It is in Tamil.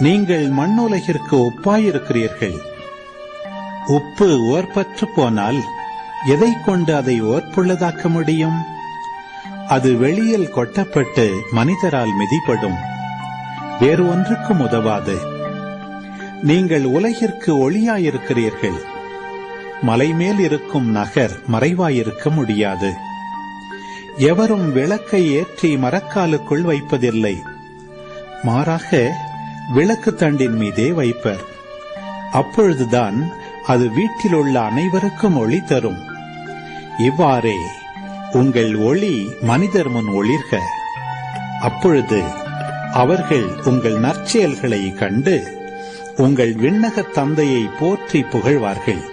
நீங்கள் மண்ணுலகிற்கு ஒப்பாயிருக்கிறீர்கள். உப்பு ஓர்பற்று போனால் எதை கொண்டு அதை ஓர்ப்புள்ளதாக்க முடியும்? அது வெளியில் கொட்டப்பட்டு மனிதரால் மிதிப்படும், வேறு ஒன்றுக்கும் உதவாது. நீங்கள் உலகிற்கு ஒளியாயிருக்கிறீர்கள். மலைமேல் இருக்கும் நகர் மறைவாயிருக்க முடியாது. எவரும் விளக்கை ஏற்றி மரக்காலுக்குள் வைப்பதில்லை, மாறாக விளக்கு தண்டின் மீதே வைப்பர். அப்பொழுதுதான் அது வீட்டிலுள்ள அனைவருக்கும் ஒளி தரும். இவ்வாறே உங்கள் ஒளி மனிதர் முன் ஒளிர்க. அப்பொழுது அவர்கள் உங்கள் நற்செயல்களை கண்டு உங்கள் விண்ணகத் தந்தையை போற்றி புகழ்வார்கள்.